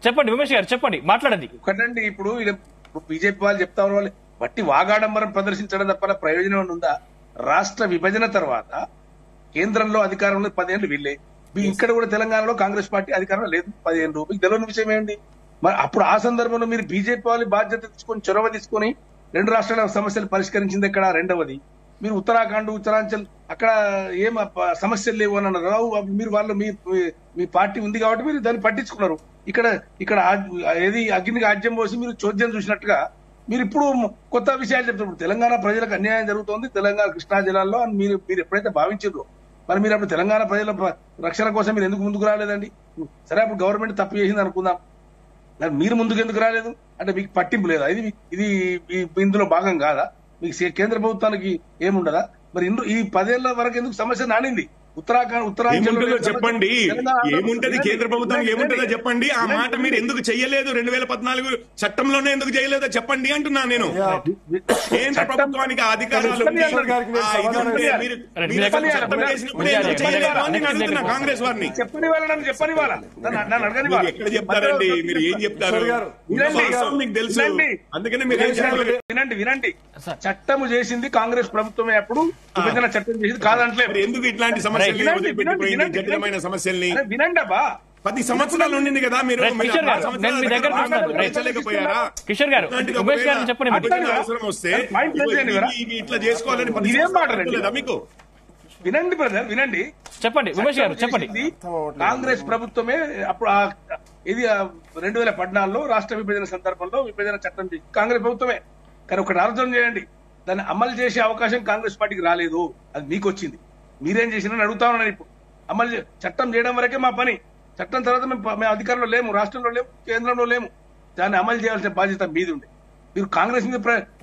చెప్పండి ఉమేష్ గారు, చెప్పండి, మాట్లాడండి. ఒకటండి, ఇప్పుడు బీజేపీ వాళ్ళు చెప్తా ఉన్న వాళ్ళు బట్టి వాగాడంబరం ప్రదర్శించడం తప్ప ప్రయోజనం ఉందా? రాష్ట్ర విభజన తర్వాత కేంద్రంలో అధికారంలో 10 ఏళ్ళు వీళ్ళే, ఇక్కడ కూడా తెలంగాణలో కాంగ్రెస్ పార్టీ అధికారంలో లేదు 15 ఏళ్ళు. మీకు తెలియని విషయం ఏంటి? మరి అప్పుడు ఆ సందర్భంలో మీరు బీజేపీ వాళ్ళు బాధ్యత తీసుకొని చొరవ తీసుకొని 2 రాష్ట్రాల సమస్యలు పరిష్కరించింది ఎక్కడ? రెండవది, మీరు ఉత్తరాఖండ్, ఉత్తరాంచల్ అక్కడ ఏం సమస్యలు లేవు అని అన్నారు. మీరు వాళ్ళు మీ పార్టీ ఉంది కాబట్టి మీరు దాన్ని పట్టించుకున్నారు. ఇక్కడ ఏది అగ్నికి ఆజ్యం పోసి మీరు చోద్యం చూసినట్టుగా మీరు ఇప్పుడు కొత్త విషయాలు చెప్తున్నారు. తెలంగాణ ప్రజలకు అన్యాయం జరుగుతోంది తెలంగాణ కృష్ణా జిల్లాలో అని మీరు ఎప్పుడైతే భావించారో, మరి మీరు అప్పుడు తెలంగాణ ప్రజల రక్షణ కోసం మీరు ఎందుకు ముందుకు రాలేదండి? సరే, అప్పుడు గవర్నమెంట్ తప్పు చేసింది అనుకుందాం, మీరు ముందుకు ఎందుకు రాలేదు? అంటే మీకు పట్టింపు లేదా? ఇది ఇందులో భాగం కాదా? మీకు కేంద్ర ప్రభుత్వానికి ఏముండదా? మరి ఈ 10 ఏళ్ల వరకు ఎందుకు సమస్య నానింది? ఉత్తరాంచల్ చెప్పండి, ఏముంటది కేంద్ర ప్రభుత్వానికి ఏముంటుందో చెప్పండి. ఆ మాట మీరు ఎందుకు చెయ్యలేదు? 2014 చట్టంలోనే ఎందుకు చేయలేదో చెప్పండి అంటున్నా నేను. కేంద్ర ప్రభుత్వానికి అధికారాలు కాంగ్రెస్ వారిని చెప్పని వాళ్ళ ఎక్కడ చెప్తారండి? మీరు ఏం చెప్తారు? మీకు తెలుసు, అందుకనే మీరు వినండి. చట్టము చేసింది కాంగ్రెస్ ప్రభుత్వమే, అప్పుడు విభజన చట్టం చేసింది కాదంటే ఎందుకు ఇట్లాంటి సమస్యలు జటిలమైన సమస్యల్ని వినండి అబ్బా. 10 సంవత్సరాలు ఉండింది కదా మీరు కిషోర్ గారు, ఉమేష్ గారు చెప్పండి. అవసరం వస్తే ఇట్లా చేసుకోవాలని మీకు వినండి బ్రదర్, వినండి, చెప్పండి ఉమేష్ గారు, చెప్పండి. కాంగ్రెస్ ప్రభుత్వమే అప్పుడు ఇది 2014లో రాష్ట్ర విభజన సందర్భంలో విభజన చట్టం చేసి కాంగ్రెస్ ప్రభుత్వమే. కానీ ఒకటి అర్థం చేయండి, దాన్ని అమలు చేసే అవకాశం కాంగ్రెస్ పార్టీకి రాలేదు, అది మీకు వచ్చింది. మీరేం చేసినా అడుగుతా ఉన్నాను. ఇప్పుడు చట్టం చేయడం వరకే మా పని. చట్టం తర్వాత మేము అధికారంలో లేము, రాష్ట్రంలో లేము, కేంద్రంలో లేము. దాన్ని అమలు చేయాల్సిన బాధ్యత మీది ఉంది. మీరు కాంగ్రెస్ మీద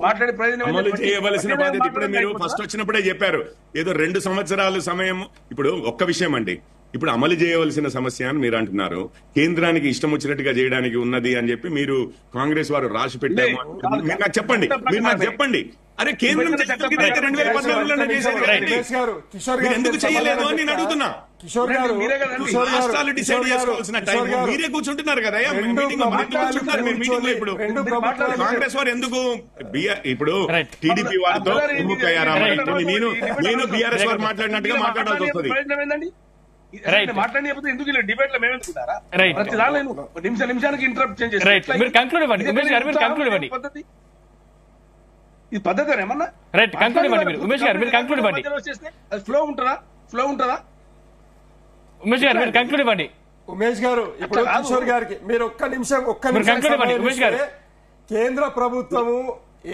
మాట్లాడే ప్రయోజనం అమలు చేయవలసిన బాధ్యత ఇప్పుడే మీరు ఫస్ట్ వచ్చినప్పుడే చెప్పారు. ఏదో 2 సంవత్సరాలు సమయం. ఇప్పుడు ఒక్క విషయం అండి, ఇప్పుడు అమలు చేయవలసిన సమస్య అని మీరు అంటున్నారు, కేంద్రానికి ఇష్టం వచ్చినట్టుగా చేయడానికి ఉన్నది అని చెప్పి మీరు కాంగ్రెస్ వారు రాసి పెట్టాము. మీరు నాకు చెప్పండి, అరే కేంద్రం 2014లోనే చేసేది ఎందుకు చేయలేదు అని నేను అడుగుతున్నా. రాష్ట్రాలు డిసైడ్ చేసుకోవాల్సిన టైం మీరే కూర్చుంటున్నారు కదా మీటింగ్ లో. ఇప్పుడు కాంగ్రెస్ వారు ఎందుకు ఇప్పుడు టీడీపీ వారితో ముక్కయ్యారా? నేను బీఆర్ఎస్ వారు మాట్లాడినట్టుగా మాట్లాడాల్సి వస్తుంది. మాట్లాడినప్పుడు ఎందుకు డిబేట్ లో మేము ఎందుకున్నారా? ప్రతి దాని నిమిషానికి ఇంటరప్ట్ పద్ధతి ఇది పద్ధతి ఏమన్నా? ఉమేష్ గారు మీరు కంక్లూడ్ ఇవ్వండి. ఫ్లో ఉంటుందా? ఉమేష్ గారు మీరు కంక్లూడ్ ఇవ్వండి. ఉమేష్ గారు, ఇప్పుడు కిషోర్ గారికి మీరు ఒక్క నిమిషం ఉమేష్ గారు, కేంద్ర ప్రభుత్వము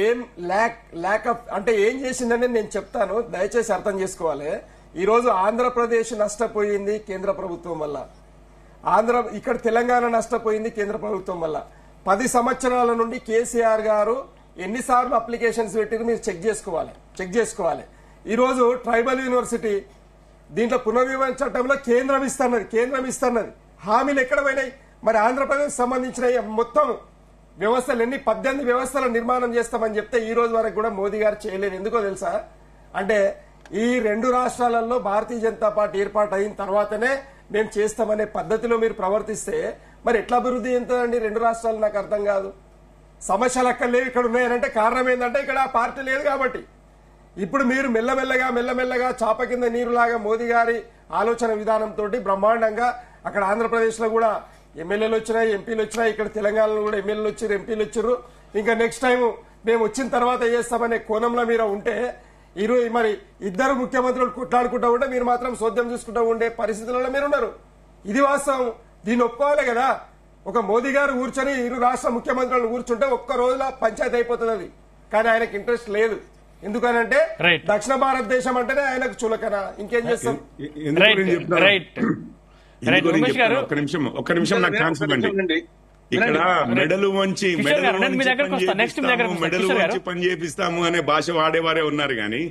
ఏం ల్యాక్ ఆఫ్ అంటే ఏం చేసిందని నేను చెప్తాను, దయచేసి అర్థం చేసుకోవాలి. ఈ రోజు ఆంధ్రప్రదేశ్ నష్టపోయింది కేంద్ర ప్రభుత్వం వల్ల, ఇక్కడ తెలంగాణ నష్టపోయింది కేంద్ర ప్రభుత్వం వల్ల. 10 సంవత్సరాల నుండి కేసీఆర్ గారు ఎన్నిసార్లు అప్లికేషన్స్ పెట్టిరు మీరు చెక్ చేసుకోవాలి. ఈ రోజు ట్రైబల్ యూనివర్సిటీ దీంట్లో పునర్విభజన చట్టంలో కేంద్రం ఇస్తున్నది హామీలు ఎక్కడ పోయినాయి? మరి ఆంధ్రప్రదేశ్ సంబంధించిన మొత్తం వ్యవస్థలు 18 వ్యవస్థల నిర్మాణం చేస్తామని చెప్తే ఈ రోజు వరకు కూడా మోదీ గారు చేయలేదు. ఎందుకో తెలుసా? అంటే ఈ 2 రాష్ట్రాలలో భారతీయ జనతా పార్టీ ఏర్పాటు అయిన తర్వాతనే మేము చేస్తామనే పద్ధతిలో మీరు ప్రవర్తిస్తే మరి ఎట్లా అభివృద్ధి చెందుతుందండి 2 రాష్ట్రాలు? నాకు అర్థం కాదు. సమస్యలు అక్కడ లేవు, ఇక్కడ ఉన్నాయనంటే కారణం ఏంటంటే ఇక్కడ ఆ పార్టీ లేదు కాబట్టి. ఇప్పుడు మీరు మెల్లమెల్లగా చాప కింద నీరులాగా మోదీ గారి ఆలోచన విధానంతో బ్రహ్మాండంగా అక్కడ ఆంధ్రప్రదేశ్ లో కూడా ఎమ్మెల్యేలు వచ్చినాయి, ఎంపీలు వచ్చినాయి, ఇక్కడ తెలంగాణలో కూడా ఎమ్మెల్యేలు వచ్చారు, ఎంపీలు వచ్చారు. ఇంకా నెక్స్ట్ టైం మేము వచ్చిన తర్వాత చేస్తామనే కోణంలో మీరు ఉంటే మరి ఇద్దరు ముఖ్యమంత్రులు కొట్లాడుకుంటూ ఉంటే మీరు మాత్రం సోద్యం చూసుకుంటూ ఉండే పరిస్థితులలో మీరున్నారు. ఇది వాస్తవం, దీన్ని ఒప్పుకోవాలి కదా. ఒక మోదీ గారు కూర్చొని 2 రాష్ట్ర ముఖ్యమంత్రులు కూర్చుంటే ఒక్క రోజులో పంచాయతీ అయిపోతుంది అది. కానీ ఆయనకు ఇంట్రెస్ట్ లేదు. ఎందుకనంటే దక్షిణ భారతదేశం అంటేనే ఆయనకు చులకన. ఇంకేం చేస్తాం? ఒక్క నిమిషం నాకు ఛాన్స్ ఇవ్వండి. ఇక్కడ మెడలు వంచి పని చేపిస్తాము అనే భాష వాడేవారే ఉన్నారు. కానీ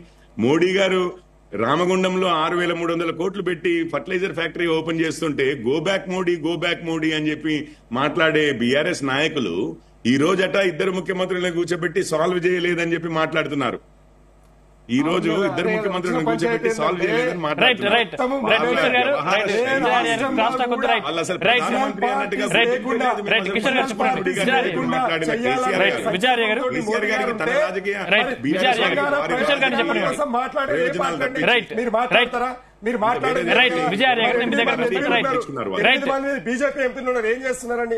మోడీ గారు రామగుండంలో 6,300 కోట్లు పెట్టి ఫర్టిలైజర్ ఫ్యాక్టరీ ఓపెన్ చేస్తుంటే గో బ్యాక్ మోడీ అని చెప్పి మాట్లాడే బీఆర్ఎస్ నాయకులు ఈ రోజట 2 ముఖ్యమంత్రులను కూర్చోబెట్టి సాల్వ్ చేయలేదని చెప్పి మాట్లాడుతున్నారు. ఈ రోజు ఇద్దరు ముఖ్యమంత్రులను కూర్చోబెట్టి సాల్వ్ చేయలేదని రైట్ మాట్లాడుతున్నారు. రైట్ రైట్ కిషోర్ గారు రైట్ విజయ్ గారు క్రాస్ టాక్ వద్దు. రైట్ వాళ్ళు అసలు రైట్ ప్రధానమంత్రి అన్నట్టుగా రైట్ లేదు. రైట్ కిషోర్ గారు చెప్పండి. మాట్లాడిన కేసీఆర్ రైట్ గారు. విజయ్ గారు కేసీఆర్ గారికి తన రాజకీయ రైట్ విజయ్ గారు కిషోర్ గారిని చెప్పండి. రైట్ మీరు మాట్లాడతారా? మీరు మాట్లాడారు రైట్ విజయ్ గారు మీ దగ్గర రైట్ బీజేపీ ఎంపీలు ఏం చేస్తున్నారండి?